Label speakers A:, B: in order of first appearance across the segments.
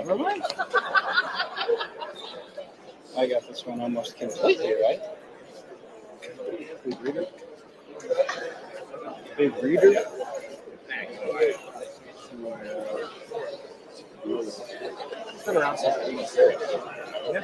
A: Never mind. I got this one almost completely right. Big reader. Big reader. It's been around since the 80s. Yeah.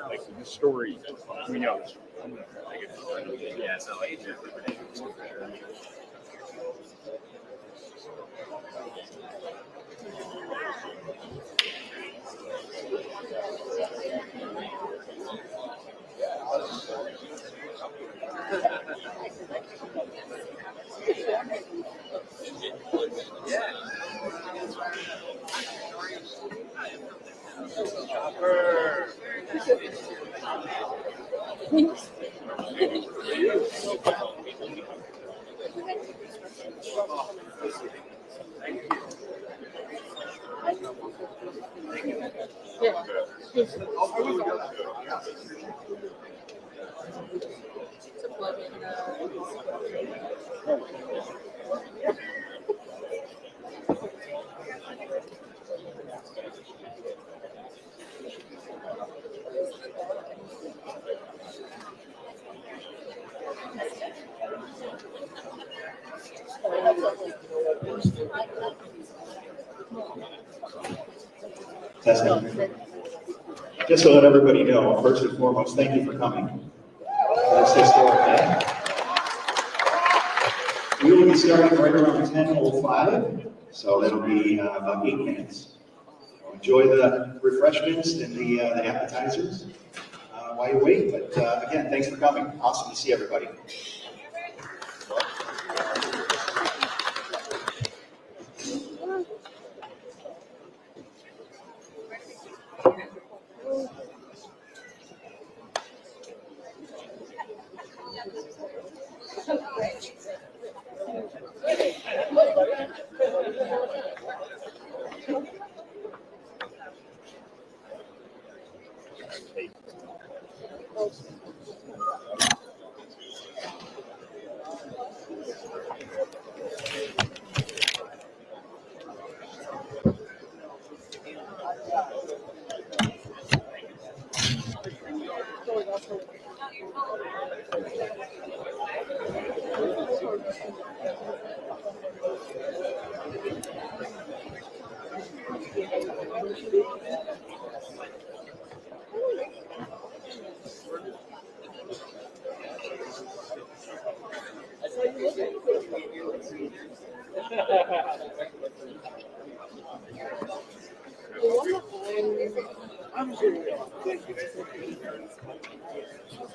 B: Like the story, we know. Yeah, so
C: Testing. Just to let everybody know, first and foremost, thank you for coming for this historic day. We will be starting right around 10:05, so it'll be about 8 minutes. So enjoy the refreshments and the appetizers while you wait. But again, thanks for coming. Awesome to see everybody.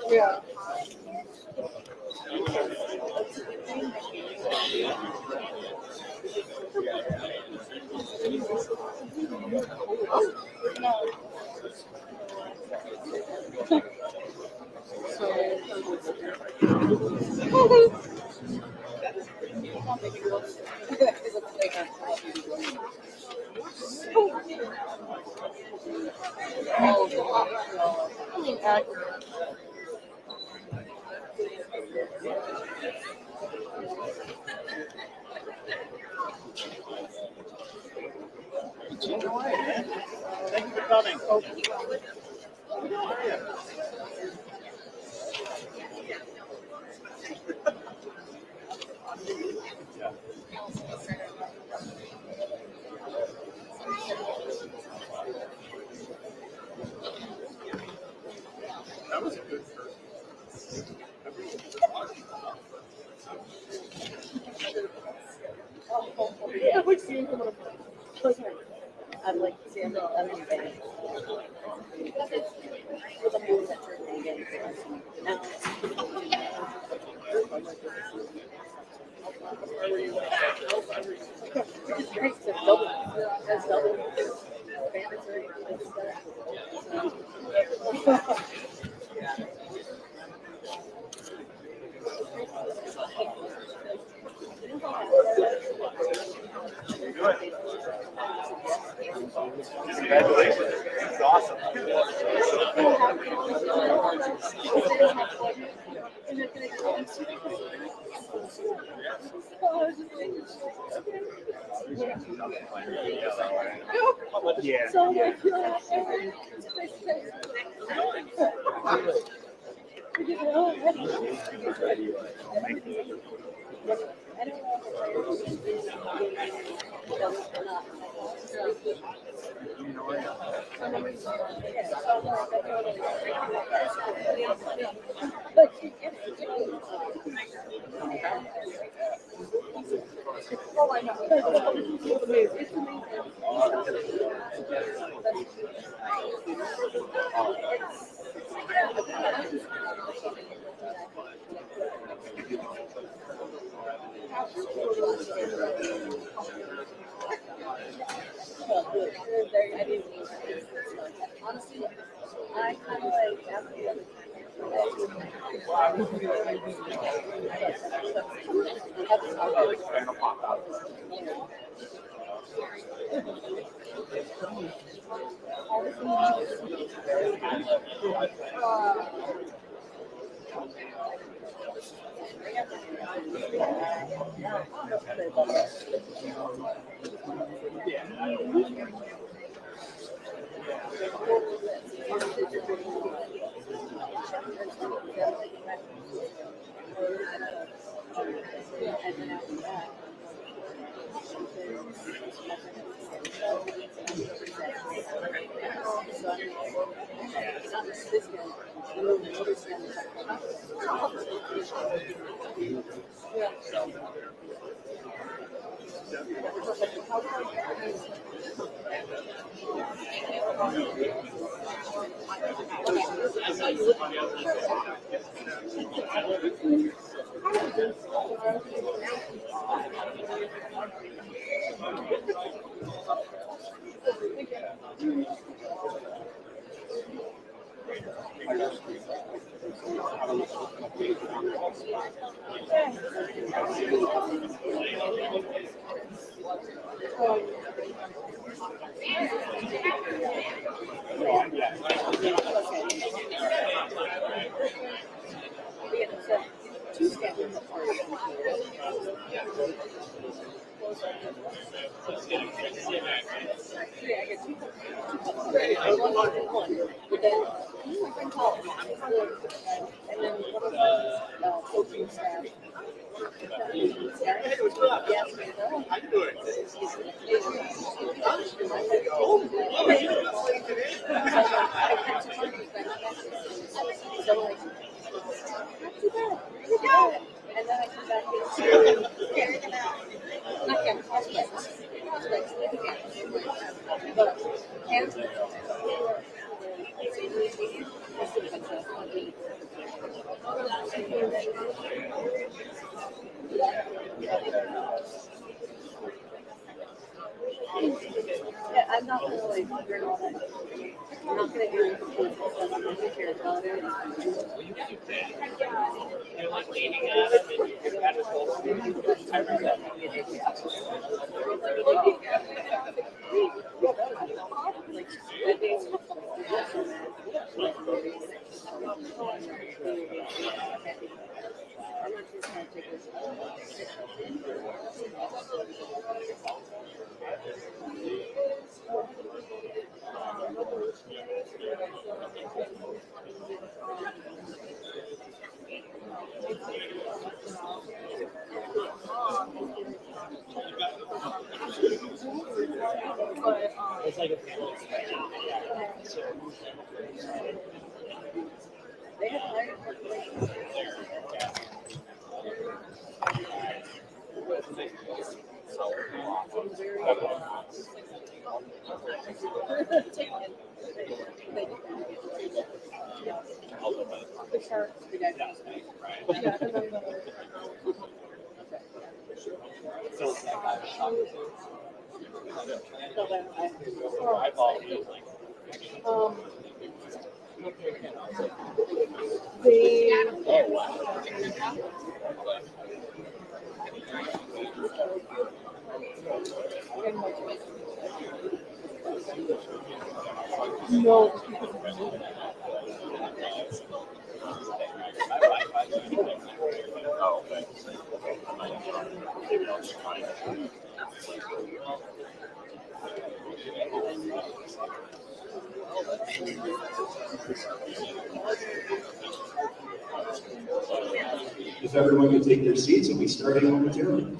D: Yeah.
A: Thank you for coming.
B: That was a good first.
D: Yeah, we're seeing him on a I'm like, see, I'm in bed. With a whole center again. Now, it's great to double. That's double. Mandatory.
B: Congratulations. It's awesome.
D: Honestly, I kind of like after the other and then after that, not just this guy, this guy.
B: How you doing?
D: And then I come back into carrying them out. Not yet, prospects. But hands. Yeah, I'm not gonna like learn all that. I'm not gonna do it. I'm gonna care about it.
A: You're like leaning at it and you're at it. I remember that. It's like a family.
D: They have hired the shark, the guy. Yeah, and then no.
C: If everyone could take their seats, we'll be starting momentarily.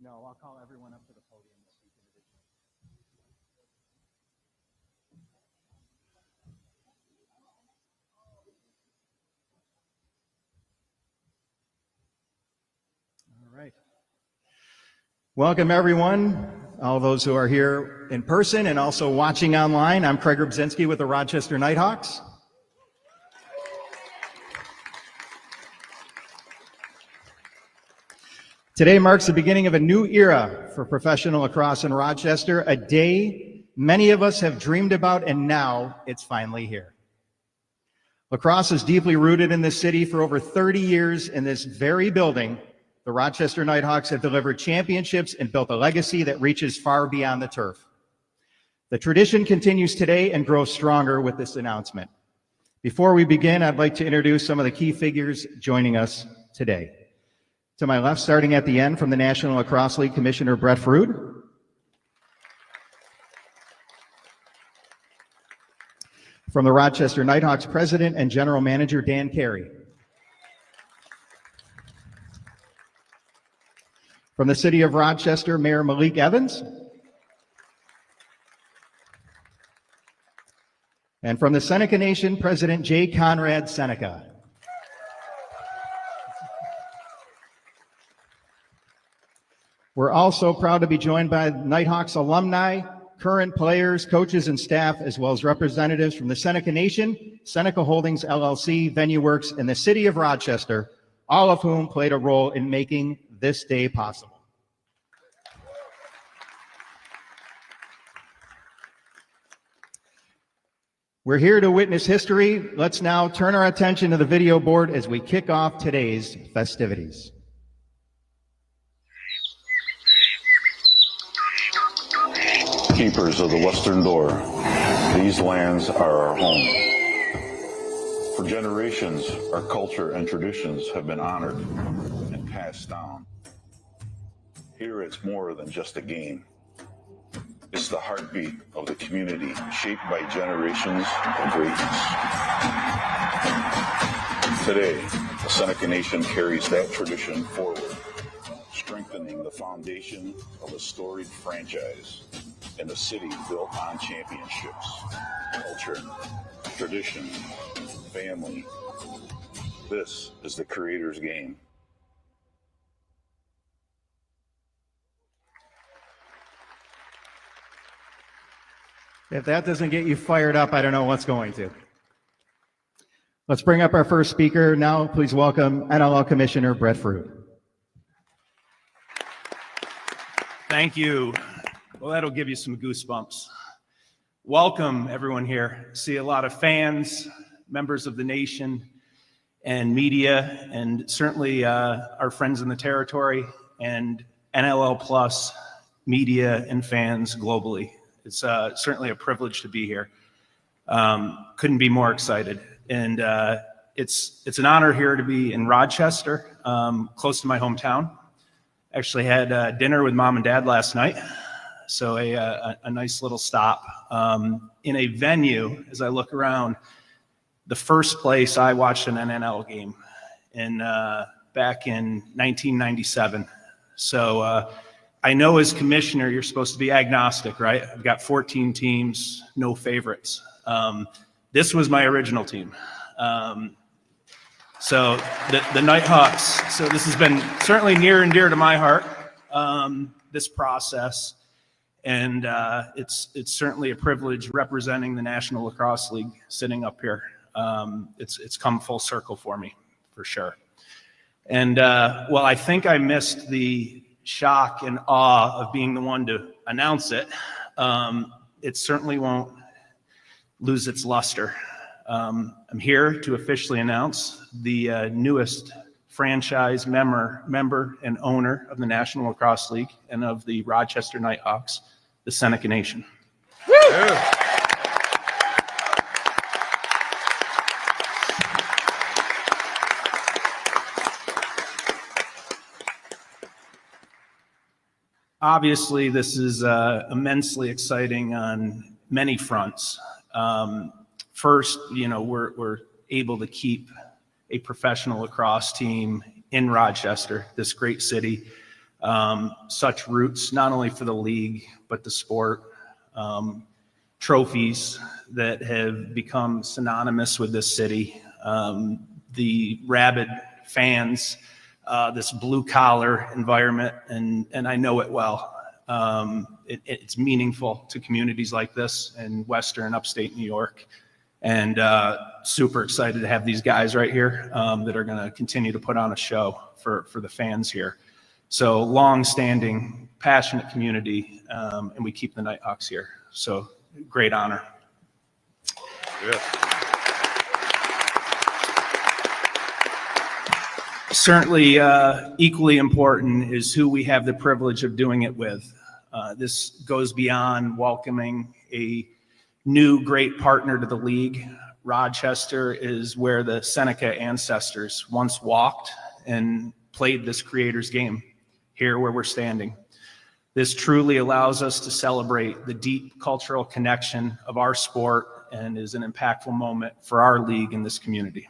E: No, I'll call everyone up to the podium to speak individually. All right. Welcome, everyone, all those who are here in person and also watching online. I'm Craig Rubzinski with the Rochester Knighthawks. Today marks the beginning of a new era for professional lacrosse in Rochester, a day many of us have dreamed about, and now it's finally here. Lacrosse is deeply rooted in this city. For over 30 years in this very building, the Rochester Knighthawks have delivered championships and built a legacy that reaches far beyond the turf. The tradition continues today and grows stronger with this announcement. Before we begin, I'd like to introduce some of the key figures joining us today. To my left, starting at the end, from the National Lacrosse League, Commissioner Brett Frood. From the Rochester Knighthawks, President and General Manager Dan Kerry. From the City of Rochester, Mayor Malik Evans. And from the Seneca Nation, President J. Conrad Seneca. We're also proud to be joined by Knighthawks alumni, current players, coaches, and staff, as well as representatives from the Seneca Nation, Seneca Holdings LLC, VenueWorks, and the City of Rochester, all of whom played a role in making this day possible. We're here to witness history. Let's now turn our attention to the video board as we kick off today's festivities.
F: Keepers of the Western Door, these lands are our home. For generations, our culture and traditions have been honored and passed down. Here it's more than just a game. It's the heartbeat of the community, shaped by generations of greatness. Today, the Seneca Nation carries that tradition forward, strengthening the foundation of a storied franchise in a city built on championships, culture, tradition, family. This is the Creator's game.
E: If that doesn't get you fired up, I don't know what's going to. Let's bring up our first speaker now. Please welcome NLL Commissioner Brett Fruit.
G: Thank you. Well, that'll give you some goosebumps. Welcome, everyone here. See a lot of fans, members of the nation, and media, and certainly our friends in the territory, and NLL Plus media and fans globally. It's certainly a privilege to be here. Couldn't be more excited. And it's an honor here to be in Rochester, close to my hometown. Actually had dinner with Mom and Dad last night. So a nice little stop in a venue. As I look around, the first place I watched an NNL game back in 1997. So I know as commissioner, you're supposed to be agnostic, right? I've got 14 teams, no favorites. This was my original team. So the Knighthawks. So this has been certainly near and dear to my heart, this process. And it's certainly a privilege representing the National Lacrosse League sitting up here. It's come full circle for me, for sure. And well, I think I missed the shock and awe of being the one to announce it. It certainly won't lose its luster. I'm here to officially announce the newest franchise member and owner of the National Lacrosse League and of the Rochester Knighthawks, the Seneca Nation.
B: Yeah.
G: Obviously, this is immensely exciting on many fronts. First, we're able to keep a professional lacrosse team in Rochester, this great city. Such roots, not only for the league, but the sport. Trophies that have become synonymous with this city. The rabid fans, this blue-collar environment, and I know it well. It's meaningful to communities like this in Western and upstate New York. And super excited to have these guys right here that are going to continue to put on a show for the fans here. So long-standing, passionate community, and we keep the Knighthawks here. So great honor.
B: Yeah.
G: Certainly equally important is who we have the privilege of doing it with. This goes beyond welcoming a new great partner to the league. Rochester is where the Seneca ancestors once walked and played this Creator's game, here where we're standing. This truly allows us to celebrate the deep cultural connection of our sport and is an impactful moment for our league in this community.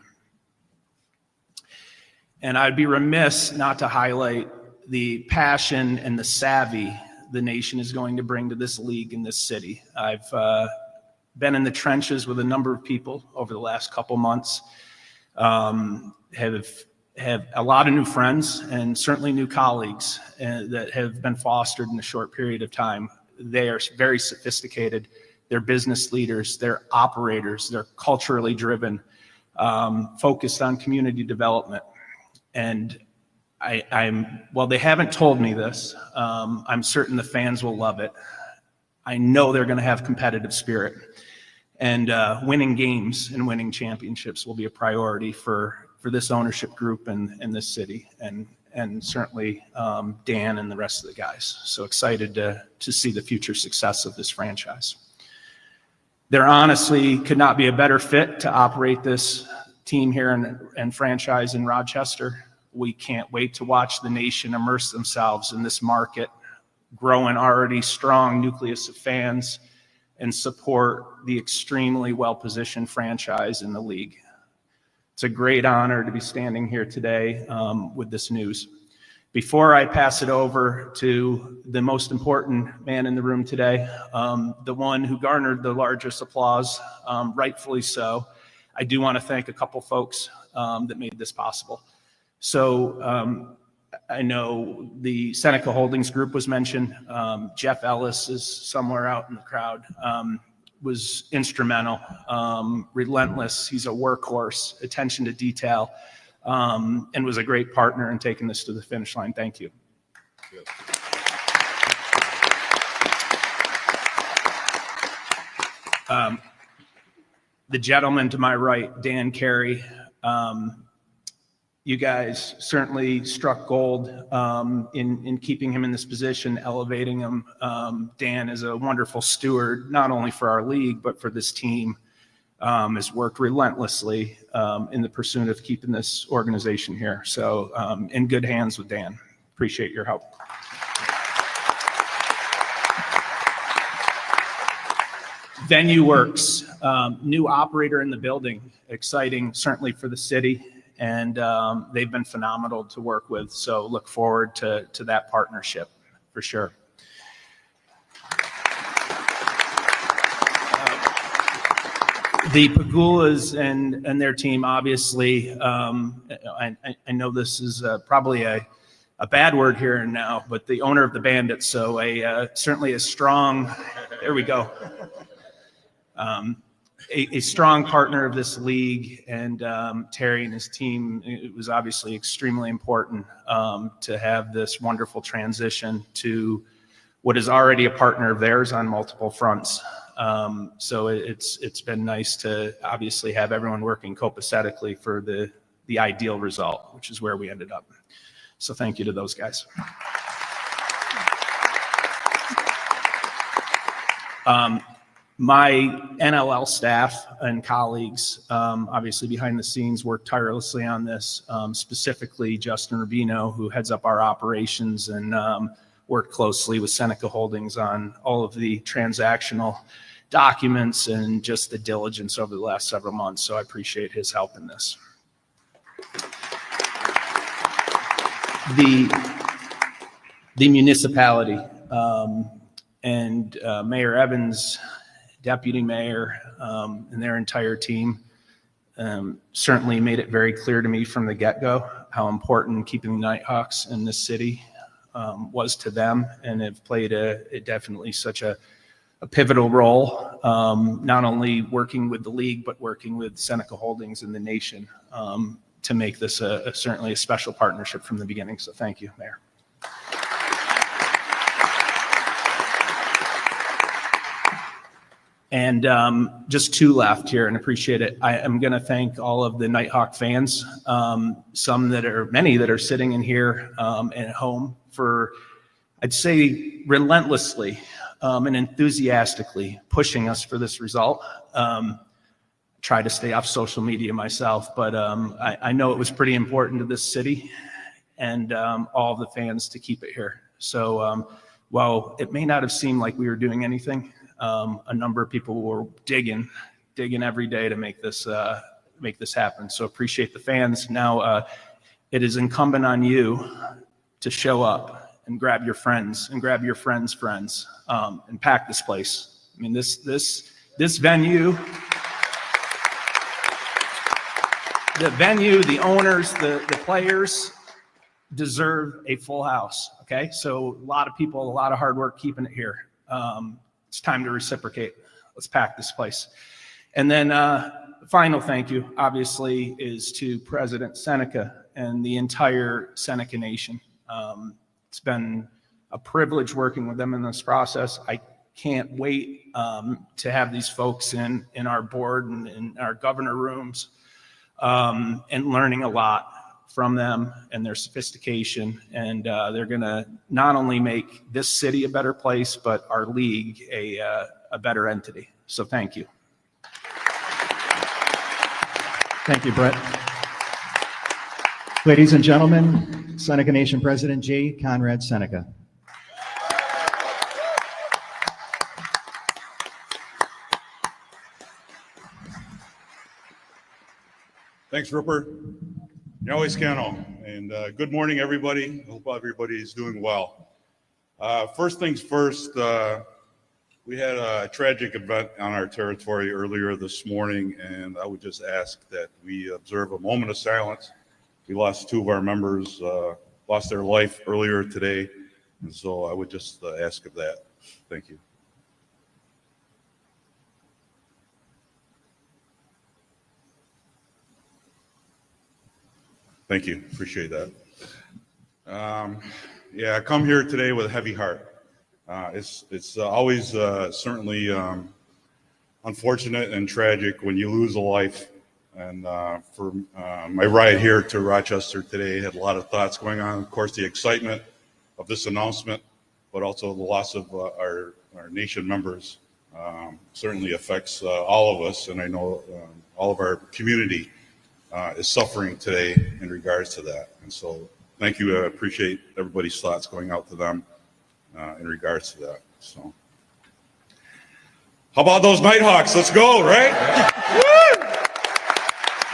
G: And I'd be remiss not to highlight the passion and the savvy the nation is going to bring to this league in this city. I've been in the trenches with a number of people over the last couple months. Have a lot of new friends and certainly new colleagues that have been fostered in a short period of time. They are very sophisticated. They're business leaders. They're operators. They're culturally driven, focused on community development. And while they haven't told me this, I'm certain the fans will love it. I know they're going to have competitive spirit. And winning games and winning championships will be a priority for this ownership group and this city, and certainly Dan and the rest of the guys. So excited to see the future success of this franchise. There honestly could not be a better fit to operate this team here and franchise in Rochester. We can't wait to watch the nation immerse themselves in this market, grow an already strong nucleus of fans, and support the extremely well-positioned franchise in the league. It's a great honor to be standing here today with this news. Before I pass it over to the most important man in the room today, the one who garnered the largest applause, rightfully so, I do want to thank a couple folks that made this possible. So I know the Seneca Holdings group was mentioned. Jeff Ellis is somewhere out in the crowd. Was instrumental, relentless. He's a workhorse, attention to detail, and was a great partner in taking this to the finish line. Thank you. The gentleman to my right, Dan Kerry, you guys certainly struck gold in keeping him in this position, elevating him. Dan is a wonderful steward, not only for our league, but for this team. Has worked relentlessly in the pursuit of keeping this organization here. So in good hands with Dan. Appreciate your help. Venue Works, new operator in the building, exciting certainly for the city. And they've been phenomenal to work with. So look forward to that partnership for sure. The Pagulas and their team, obviously, I know this is probably a bad word here and now, but the owner of the Bandits, so certainly a strong, there we go. A strong partner of this league, and Terry and his team, it was obviously extremely important to have this wonderful transition to what is already a partner of theirs on multiple fronts. So it's been nice to obviously have everyone working copacetically for the ideal result, which is where we ended up. So thank you to those guys. My NLL staff and colleagues, obviously behind the scenes, worked tirelessly on this, specifically Justin Rubino, who heads up our operations, and worked closely with Seneca Holdings on all of the transactional documents and just the diligence over the last several months. So I appreciate his help in this. The municipality and Mayor Evans, Deputy Mayor, and their entire team certainly made it very clear to me from the get-go how important keeping the Knighthawks in this city was to them, and have played definitely such a pivotal role, not only working with the league, but working with Seneca Holdings and the nation to make this certainly a special partnership from the beginning. So thank you, Mayor. And just two left here, and appreciate it. I am going to thank all of the Nighthawk fans, many that are sitting in here and at home for, I'd say, relentlessly and enthusiastically pushing us for this result. Try to stay off social media myself, but I know it was pretty important to this city and all of the fans to keep it here. So while it may not have seemed like we were doing anything, a number of people were digging every day to make this happen. So appreciate the fans. Now it is incumbent on you to show up and grab your friends and grab your friends' friends and pack this place. I mean, this This venue, the owners, the players deserve a full house, okay? So a lot of people, a lot of hard work keeping it here. It's time to reciprocate. Let's pack this place. And then final thank you, obviously, is to President Seneca and the entire Seneca Nation. It's been a privilege working with them in this process. I can't wait to have these folks in our board and in our governor rooms and learning a lot from them and their sophistication. And they're going to not only make this city a better place, but our league a better entity. So thank you.
E: Thank you, Brett. Ladies and gentlemen, Seneca Nation President J. Conrad Seneca.
H: Thanks, Rupert. You always can. And good morning, everybody. I hope everybody is doing well. First things first, we had a tragic event on our territory earlier this morning, and I would just ask that we observe a moment of silence. We lost two of our members, lost their life earlier today, and so I would just ask of that. Thank you. Thank you. Appreciate that. Yeah, I come here today with a heavy heart. It's always certainly unfortunate and tragic when you lose a life. And for my ride here to Rochester today, had a lot of thoughts going on. Of course, the excitement of this announcement, but also the loss of our nation members certainly affects all of us. And I know all of our community is suffering today in regards to that. And so thank you. I appreciate everybody's thoughts going out to them in regards to that. So how about those Knighthawks? Let's go, right?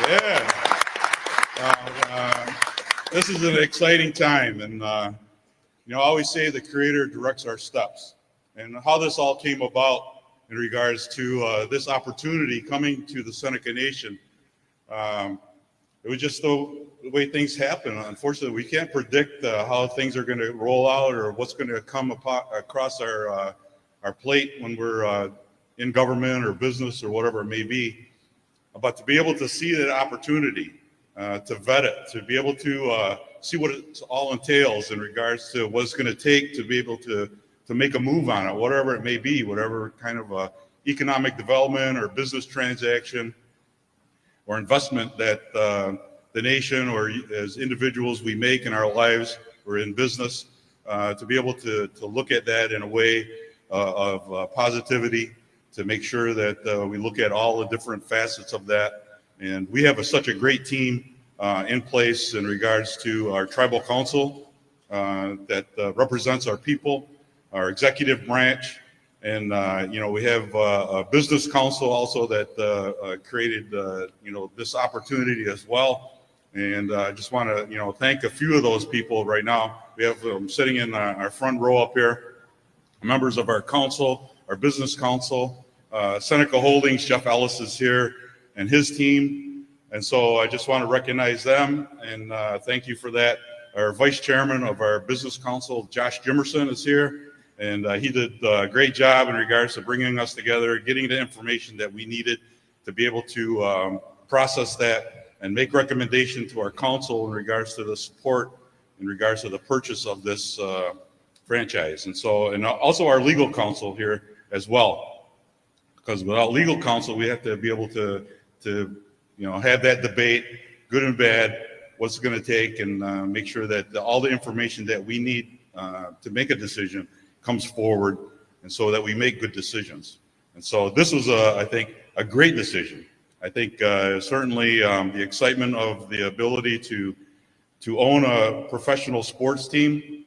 H: Yeah. This is an exciting time. And, I always say the Creator directs our steps. And how this all came about in regards to this opportunity coming to the Seneca Nation, it was just the way things happen. Unfortunately, we can't predict how things are going to roll out or what's going to come across our plate when we're in government or business or whatever it may be. But to be able to see that opportunity, to vet it, to be able to see what it all entails in regards to what it's going to take to be able to make a move on it, whatever it may be, whatever kind of economic development or business transaction or investment that the nation or as individuals we make in our lives or in business, to be able to look at that in a way of positivity, to make sure that we look at all the different facets of that. And we have such a great team in place in regards to our tribal council that represents our people, our executive branch, and we have a business council also that created this opportunity as well. And I just want to thank a few of those people right now. We have sitting in our front row up here, members of our council, our business council, Seneca Holdings. Jeff Ellis is here and his team. And so I just want to recognize them and thank you for that. Our vice chairman of our business council, Josh Jimerson, is here. And he did a great job in regards to bringing us together, getting the information that we needed to be able to process that and make recommendation to our council in regards to the support, in regards to the purchase of this franchise. And so, and also our legal counsel here as well, because without legal counsel, we have to be able to have that debate, good and bad, what's it going to take, and make sure that all the information that we need to make a decision comes forward, and so that we make good decisions. And so this was, I think, a great decision. I think certainly the excitement of the ability to own a professional sports team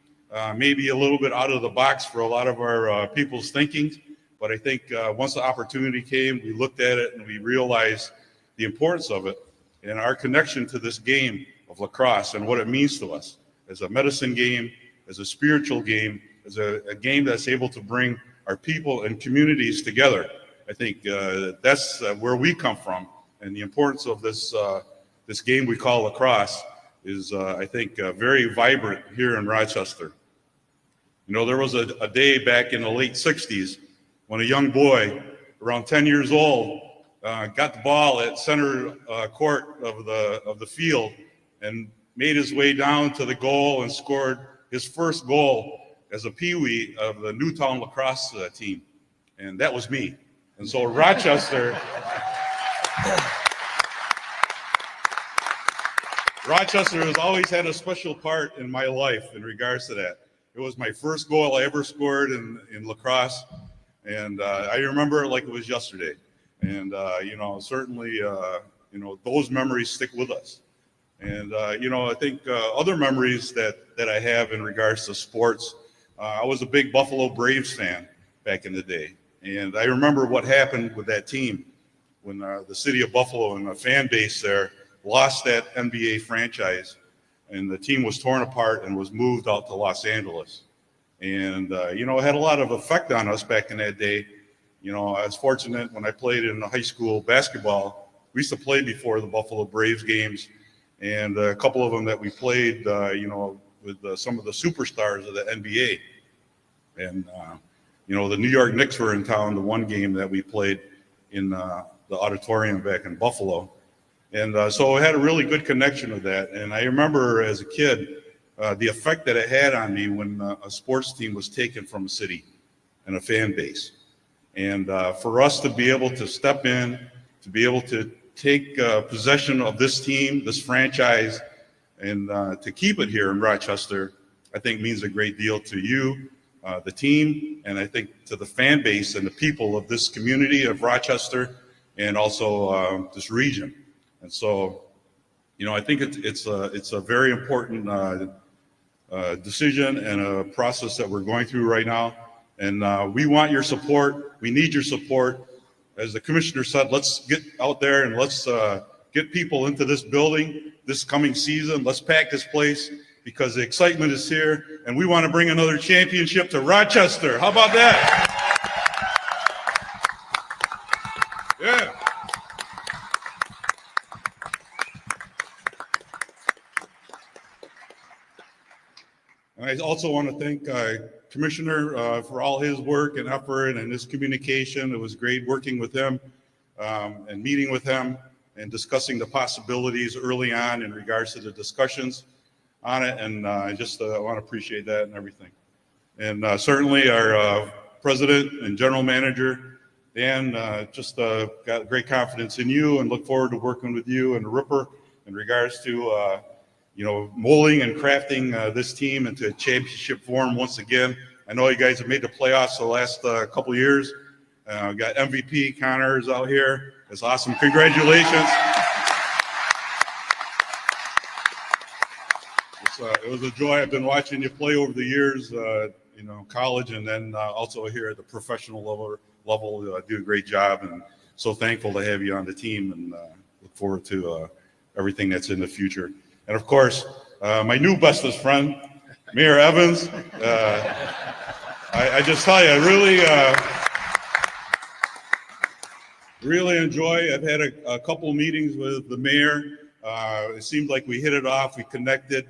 H: may be a little bit out of the box for a lot of our people's thinking, but I think once the opportunity came, we looked at it and we realized the importance of it and our connection to this game of lacrosse and what it means to us as a medicine game, as a spiritual game, as a game that's able to bring our people and communities together. I think that's where we come from, and the importance of this this game we call lacrosse is, I think, very vibrant here in Rochester. You know, there was a day back in the late 60s when a young boy, around 10 years old, got the ball at center court of the field and made his way down to the goal and scored his first goal as a peewee of the Newtown lacrosse team. And that was me. And so Rochester has always had a special part in my life in regards to that. It was my first goal I ever scored in lacrosse, and I remember it like it was yesterday. And you know, certainly, you know, those memories stick with us. And you know, I think other memories that I have in regards to sports, I was a big Buffalo Braves fan back in the day, and I remember what happened with that team when the city of Buffalo and the fan base there lost that NBA franchise, and the team was torn apart and was moved out to Los Angeles. And you know, it had a lot of effect on us back in that day. You know, I was fortunate when I played in high school basketball. We used to play before the Buffalo Braves games, and a couple of them that we played, you know, with some of the superstars of the NBA. And you know, the New York Knicks were in town the one game that we played in the auditorium back in Buffalo. And so I had a really good connection with that. And I remember as a kid, the effect that it had on me when a sports team was taken from a city and a fan base. And for us to be able to step in, to be able to take possession of this team, this franchise, and to keep it here in Rochester, I think means a great deal to you, the team, and I think to the fan base and the people of this community of Rochester and also this region. And so, you know, I think it's a very important decision and a process that we're going through right now. And we want your support. We need your support. As the commissioner said, let's get out there and let's get people into this building this coming season. Let's pack this place because the excitement is here, and we want to bring another championship to Rochester. How about that? Yeah. And I also want to thank Commissioner for all his work and effort and his communication. It was great working with him and meeting with him and discussing the possibilities early on in regards to the discussions on it. And I just want to appreciate that and everything. And certainly our President and General Manager, Dan, just got great confidence in you and look forward to working with you and Ripper in regards to you know, molding and crafting this team into a championship form once again. I know you guys have made the playoffs the last couple of years. Got MVP Connors out here. It's awesome. Congratulations. It was a joy. I've been watching you play over the years, you know, college and then also here at the professional level. Do a great job, and so thankful to have you on the team, and look forward to everything that's in the future. And of course, my new bestest friend, Mayor Evans. I just tell you, I really enjoy. I've had a couple of meetings with the mayor. It seemed like we hit it off. We connected.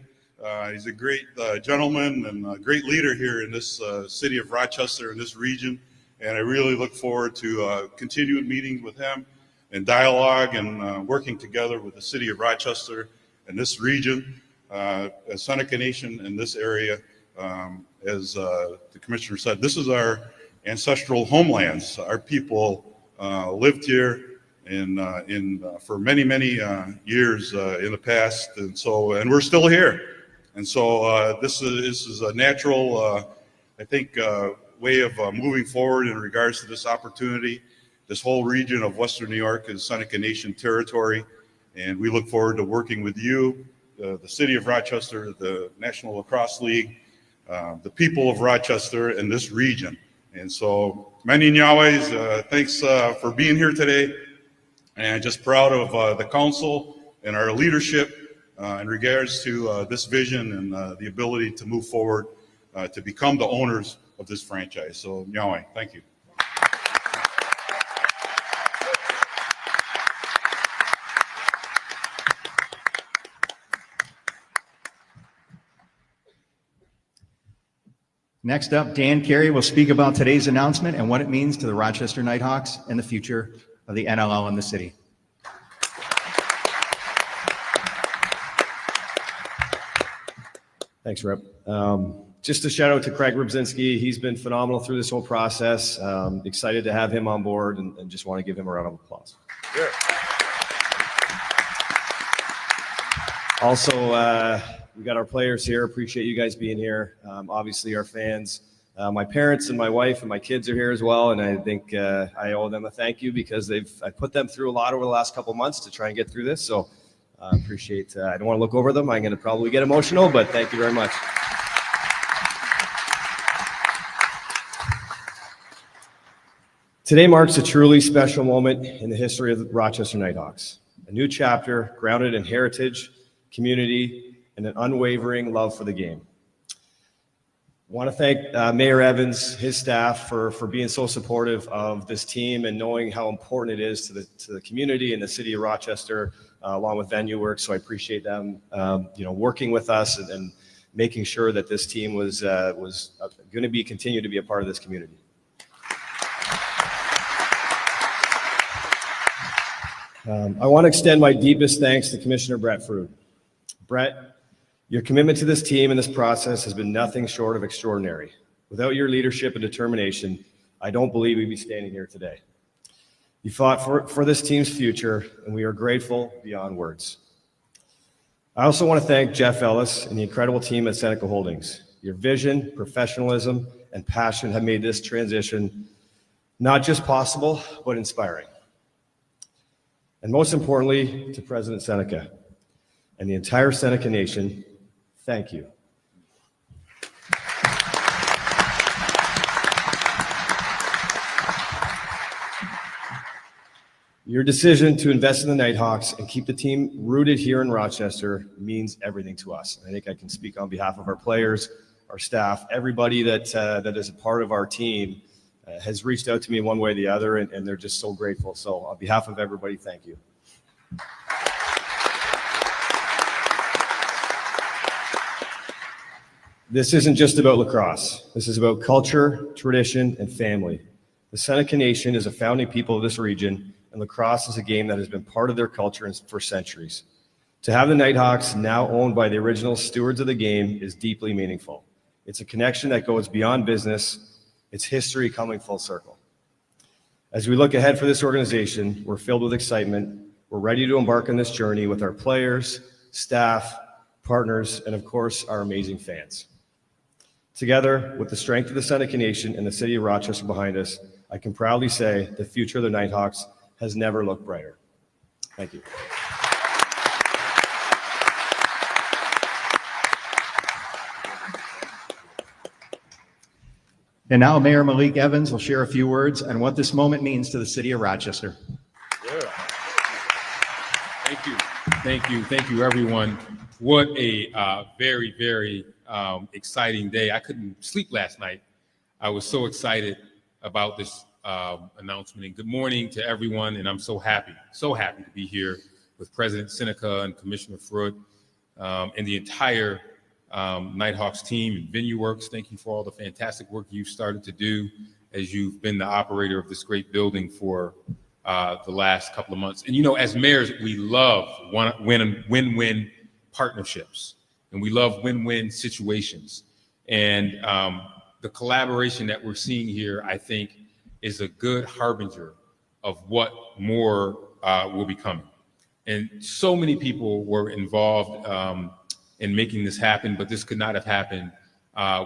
H: He's a great gentleman and a great leader here in this city of Rochester, in this region. And I really look forward to continued meetings with him and dialogue and working together with the city of Rochester and this region, as Seneca Nation in this area. As the commissioner said, this is our ancestral homelands. Our people lived here for many years in the past, and we're still here. And so this is a natural, I think, way of moving forward in regards to this opportunity. This whole region of Western New York is Seneca Nation territory. And we look forward to working with you, the city of Rochester, the National Lacrosse League, the people of Rochester and this region. And so many Nyawes, thanks for being here today. And just proud of the council and our leadership in regards to this vision and the ability to move forward to become the owners of this franchise. So Nyawe, thank you.
E: Next up, Dan Kerry will speak about today's announcement and what it means to the Rochester Knighthawks and the future of the NLL in the city.
I: Thanks, Rip. Just a shout out to Craig Rubzinski. He's been phenomenal through this whole process. Excited to have him on board and just want to give him a round of applause.
B: Yeah.
I: Also, we got our players here. Appreciate you guys being here. Obviously, our fans. My parents and my wife and my kids are here as well, and I think I owe them a thank you because I put them through a lot over the last couple of months to try and get through this. So appreciate. I don't want to look over them. I'm going to probably get emotional, but thank you very much. Today marks a truly special moment in the history of the Rochester Knighthawks. A new chapter grounded in heritage, community, and an unwavering love for the game. I want to thank Mayor Evans, his staff, for being so supportive of this team and knowing how important it is to the community and the city of Rochester, along with Venue Works. So I appreciate them, working with us and making sure that this team was going to continue to be a part of this community. I want to extend my deepest thanks to Commissioner Brett Fruit. Brett, your commitment to this team and this process has been nothing short of extraordinary. Without your leadership and determination, I don't believe we'd be standing here today. You fought for this team's future, and we are grateful beyond words. I also want to thank Jeff Ellis and the incredible team at Seneca Holdings. Your vision, professionalism, and passion have made this transition not just possible, but inspiring. And most importantly, to President Seneca and the entire Seneca Nation, thank you. Your decision to invest in the Knighthawks and keep the team rooted here in Rochester means everything to us. I think I can speak on behalf of our players, our staff, everybody that is a part of our team has reached out to me one way or the other, and they're just so grateful. So on behalf of everybody, thank you. This isn't just about lacrosse. This is about culture, tradition, and family. The Seneca Nation is a founding people of this region, and lacrosse is a game that has been part of their culture for centuries. To have the Knighthawks now owned by the original stewards of the game is deeply meaningful. It's a connection that goes beyond business. It's history coming full circle. As we look ahead for this organization, we're filled with excitement. We're ready to embark on this journey with our players, staff, partners, and of course, our amazing fans. Together, with the strength of the Seneca Nation and the city of Rochester behind us, I can proudly say the future of the Knighthawks has never looked brighter. Thank you.
E: And now Mayor Malik Evans will share a few words on what this moment means to the city of Rochester.
B: Yeah.
J: Thank you, everyone. What a very, very exciting day. I couldn't sleep last night. I was so excited about this announcement. And good morning to everyone. And I'm so happy to be here with President Seneca and Commissioner Fruit and the entire Knighthawks team and Venue Works. Thank you for all the fantastic work you've started to do as you've been the operator of this great building for the last couple of months. And as mayors, we love win-win partnerships, and we love win-win situations. And the collaboration that we're seeing here, I think, is a good harbinger of what more will be coming. And so many people were involved in making this happen, but this could not have happened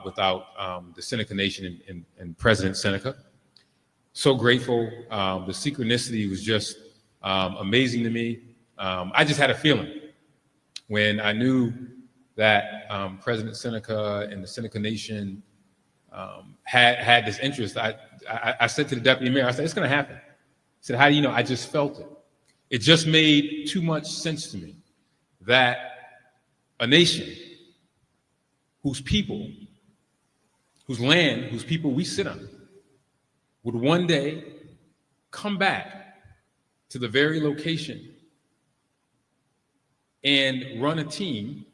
J: without the Seneca Nation and President Seneca. So grateful. The synchronicity was just amazing to me. I just had a feeling when I knew that President Seneca and the Seneca Nation had this interest. I said to the deputy mayor, I said, it's going to happen. I said, how do you know? I just felt it. It just made too much sense to me that a nation whose people, whose land, whose people we sit on, would one day come back to the very location and run a team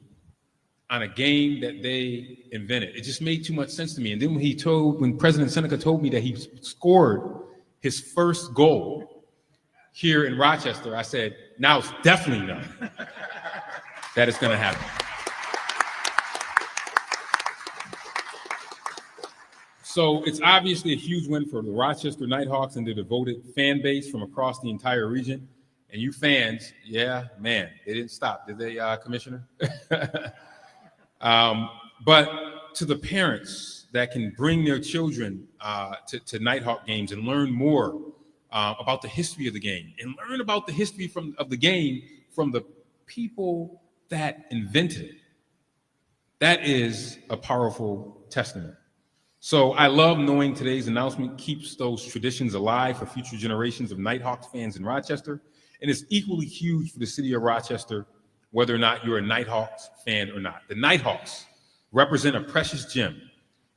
J: on a game that they invented. It just made too much sense to me. And then when President Seneca told me that he scored his first goal here in Rochester, I said, now it's definitely known that it's going to happen. So it's obviously a huge win for the Rochester Knighthawks and their devoted fan base from across the entire region. And you fans, yeah, man, they didn't stop, did they, Commissioner? But to the parents that can bring their children to Nighthawk games and learn more about the history of the game and learn about the history of the game from the people that invented it, that is a powerful testament. So I love knowing today's announcement keeps those traditions alive for future generations of Nighthawks fans in Rochester. And it's equally huge for the city of Rochester, whether or not you're a Nighthawks fan or not. The Nighthawks represent a precious gem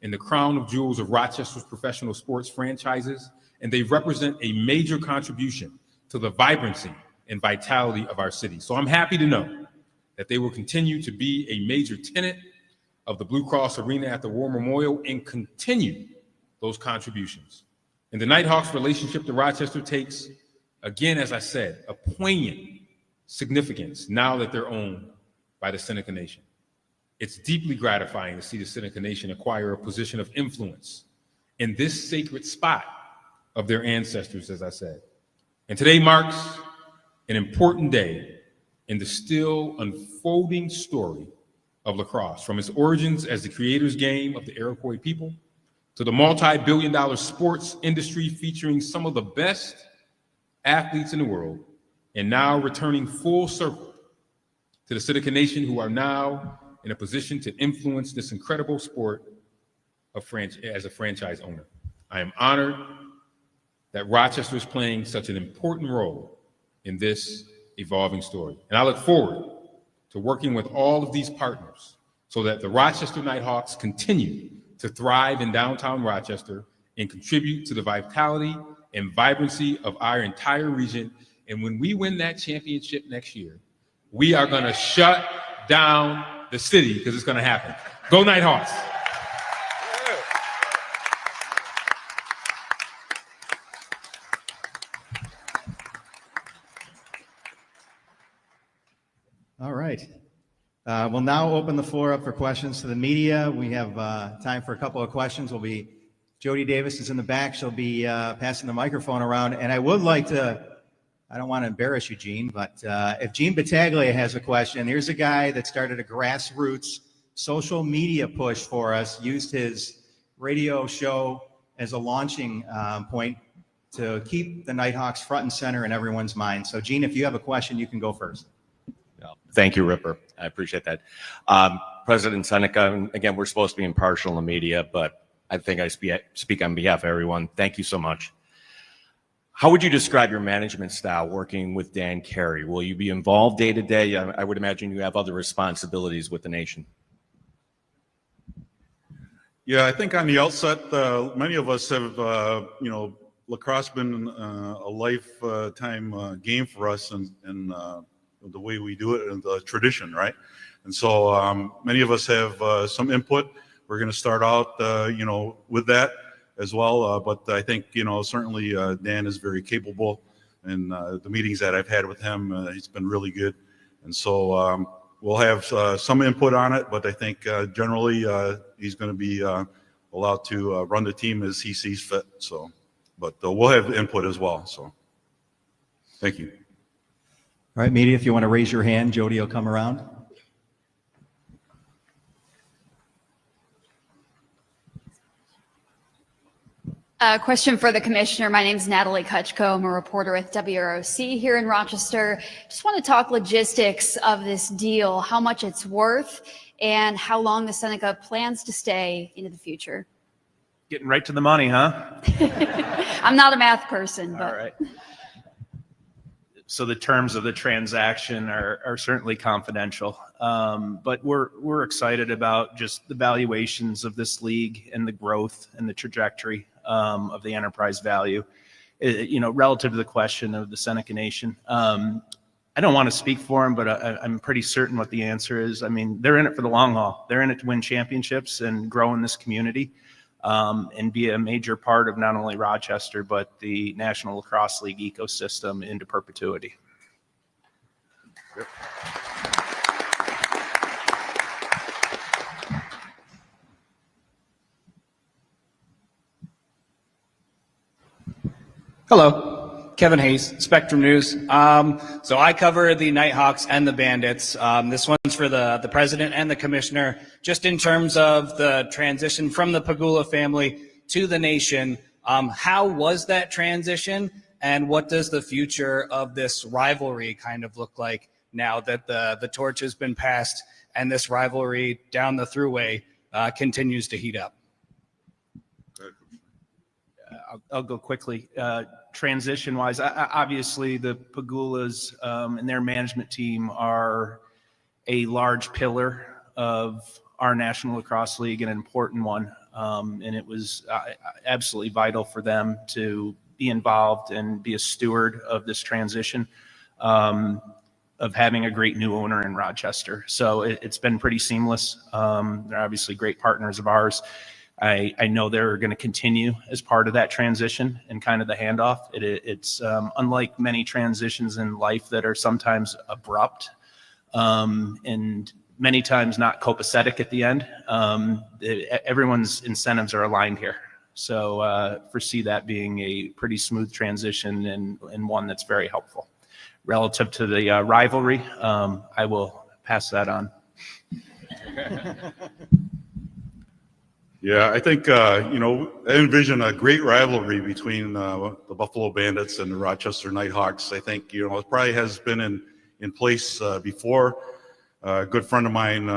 J: in the crown of jewels of Rochester's professional sports franchises, and they represent a major contribution to the vibrancy and vitality of our city. So I'm happy to know that they will continue to be a major tenet of the Blue Cross Arena at the War Memorial and continue those contributions. And the Nighthawks relationship to Rochester takes, again, as I said, a poignant significance now that they're owned by the Seneca Nation. It's deeply gratifying to see the Seneca Nation acquire a position of influence in this sacred spot of their ancestors, as I said. And today marks an important day in the still unfolding story of lacrosse, from its origins as the creator's game of the Iroquois people to the multi-billion-dollar sports industry featuring some of the best athletes in the world, and now returning full circle to the Seneca Nation, who are now in a position to influence this incredible sport as a franchise owner. I am honored that Rochester is playing such an important role in this evolving story. And I look forward to working with all of these partners so that the Rochester Knighthawks continue to thrive in downtown Rochester and contribute to the vitality and vibrancy of our entire region. And when we win that championship next year, we are going to shut down the city, because it's going to happen. Go Knighthawks.
E: All right. We'll now open the floor up for questions to the media. We have time for a couple of questions. Jody Davis is in the back. She'll be passing the microphone around. And I would like to, I don't want to embarrass you, Gene, but if Gene Battaglia has a question, here's a guy that started a grassroots social media push for us, used his radio show as a launching point to keep the Nighthawks front and center in everyone's mind. So, Gene, if you have a question, you can go first.
K: Thank you, Ripper. I appreciate that. President Seneca, and again, we're supposed to be impartial in the media, but I think I speak on behalf of everyone. Thank you so much. How would you describe your management style working with Dan Kerry? Will you be involved day to day? I would imagine you have other responsibilities with the nation.
H: Yeah, I think on the outset, many of us have, lacrosse been a lifetime game for us, and the way we do it and the tradition, right? And so many of us have some input. We're going to start out, with that as well. But I think, certainly Dan is very capable, and the meetings that I've had with him, he's been really good. And so we'll have some input on it, but I think generally he's going to be allowed to run the team as he sees fit. So, but we'll have input as well. So, thank you.
E: All right, media, if you want to raise your hand, Jody will come around.
L: Question for the commissioner. My name is Natalie Kutchko. I'm a reporter with WROC here in Rochester. Just want to talk logistics of this deal, how much it's worth, and how long the Seneca plans to stay into the future.
G: Getting right to the money, huh?
L: I'm not a math person, but.
G: All right. So the terms of the transaction are certainly confidential, but we're excited about just the valuations of this league and the growth and the trajectory of the enterprise value. Relative to the question of the Seneca Nation, I I don't want to speak for them, but I'm pretty certain what the answer is. I mean, they're in it for the long haul. They're in it to win championships and grow in this community, and be a major part of not only Rochester, but the National Lacrosse League ecosystem into perpetuity.
B: Yep.
A: Hello, Kevin Hayes, Spectrum News. So I cover the Knighthawks and the Bandits. This one's for the president and the commissioner. Just in terms of the transition from the Pegula family to the nation, how was that transition, and what does the future of this rivalry kind of look like now that the torch has been passed and this rivalry down the thruway continues to heat up?
G: I'll go quickly. Transition-wise, obviously the Pegulas and their management team are a large pillar of our National Lacrosse League, and an important one. And it was absolutely vital for them to be involved and be a steward of this transition, of having a great new owner in Rochester. So it's been pretty seamless. They're obviously great partners of ours. I know they're going to continue as part of that transition and kind of the handoff. It's unlike many transitions in life that are sometimes abrupt and many times not copacetic at the end. Everyone's incentives are aligned here. So foresee that being a pretty smooth transition and one that's very helpful. Relative to the rivalry, I will pass that on.
H: Yeah, I think, I envision a great rivalry between the Buffalo Bandits and the Rochester Knighthawks. I think, it probably has been in place before. A good friend of mine,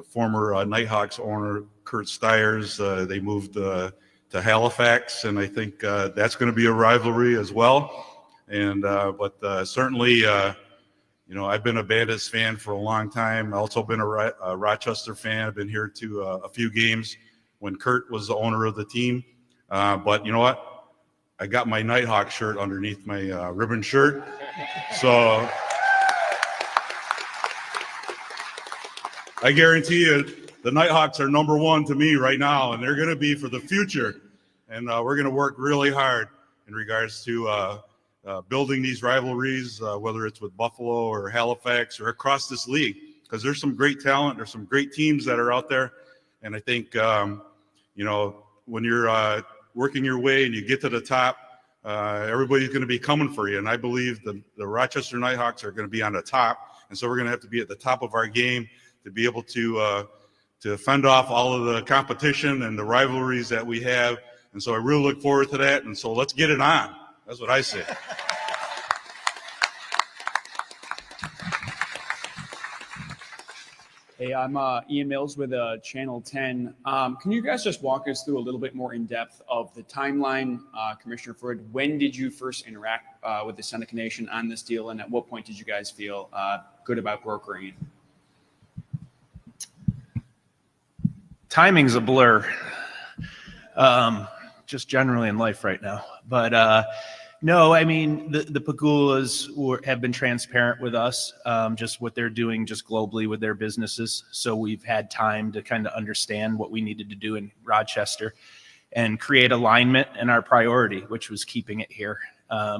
H: former Knighthawks owner, Kurt Stiers, they moved to Halifax, and I think that's going to be a rivalry as well. And but certainly, I've been a Bandits fan for a long time. I've also been a Rochester fan. I've been here to a few games when Kurt was the owner of the team. But you know what? I got my Nighthawk shirt underneath my ribbon shirt. So I guarantee you the Nighthawks are number one to me right now, and they're going to be for the future. And we're going to work really hard in regards to building these rivalries, whether it's with Buffalo or Halifax or across this league, because there's some great talent. There's some great teams that are out there. And I think, when you're working your way and you get to the top, everybody's going to be coming for you. And I believe the Rochester Knighthawks are going to be on the top. And so we're going to have to be at the top of our game to be able to fend off all of the competition and the rivalries that we have. And so I really look forward to that. And so let's get it on. That's what I say.
M: Hey, I'm Ian Mills with Channel 10. Can you guys just walk us through a little bit more in depth of the timeline, Commissioner Freud? When did you first interact with the Seneca Nation on this deal, and at what point did you guys feel good about brokering it?
G: Timing's a blur, just generally in life right now. But no, I mean, the Pegulas have been transparent with us, just what they're doing just globally with their businesses. So we've had time to kind of understand what we needed to do in Rochester and create alignment in our priority, which was keeping it here.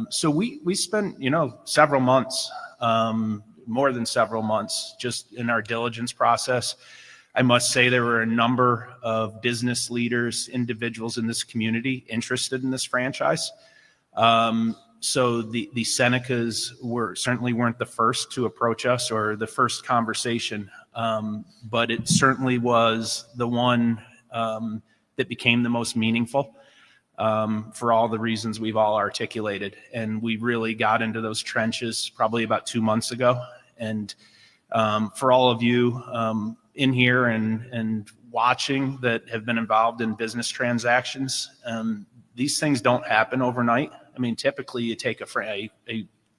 G: So we spent, several months, more than several months, just in our diligence process. I must say there were a number of business leaders, individuals in this community interested in this franchise. So the Senecas certainly weren't the first to approach us or the first conversation, but it certainly was the one that became the most meaningful for all the reasons we've all articulated. And we really got into those trenches probably about 2 months ago. And for all of you in here and watching that have been involved in business transactions, these things don't happen overnight. I mean, typically you take a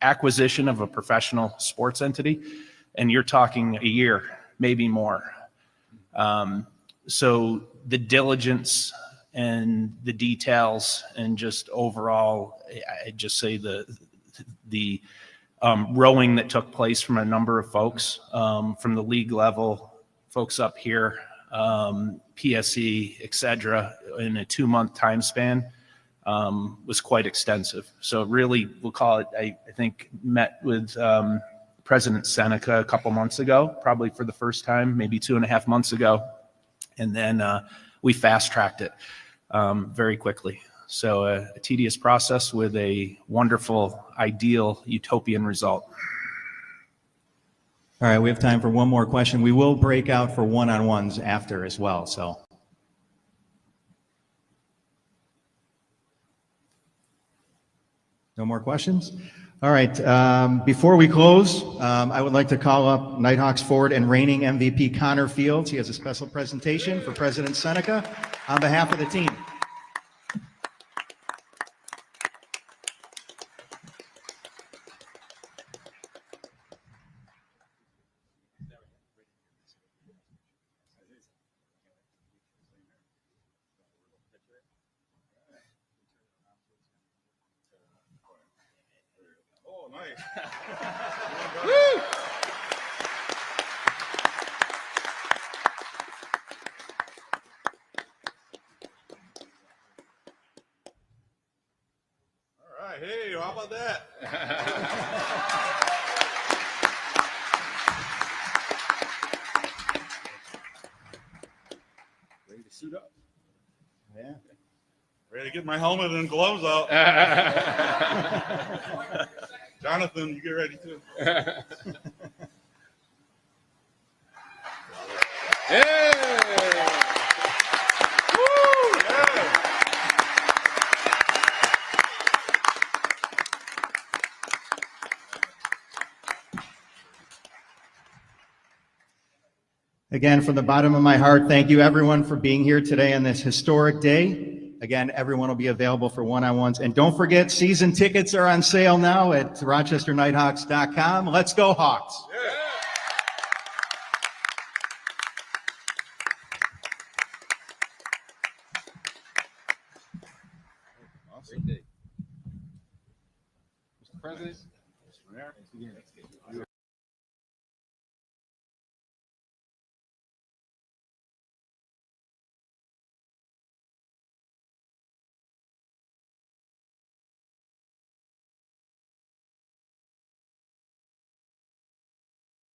G: acquisition of a professional sports entity and you're talking a year, maybe more. So the diligence and the details and just overall, I just say the rowing that took place from a number of folks, from the league level, folks up here, PSE, et cetera, in a 2-month time span, was quite extensive. So really, we'll call it, I think, met with President Seneca a couple months ago, probably for the first time, maybe 2.5 months ago. And then we fast-tracked it very quickly. So a tedious process with a wonderful, ideal, utopian result.
E: All right, we have time for one more question. We will break out for one-on-ones after as well, so. No more questions? All right, before we close, I would like to call up Knighthawks forward and reigning MVP Connor Fields. He has a special presentation for President Seneca on behalf of the team.
H: Oh, nice. All right, hey, how about that?
J: Ready to suit up?
E: Yeah.
H: Ready to get my helmet and gloves out. Jonathan, you get ready too.
E: Again, from the bottom of my heart, thank you everyone for being here today on this historic day. Again, everyone will be available for one-on-ones. And don't forget, season tickets are on sale now at rochesterknighthawks.com. Let's go Hawks.
J: Awesome. Great day. Mr. President, Mr. Mayor,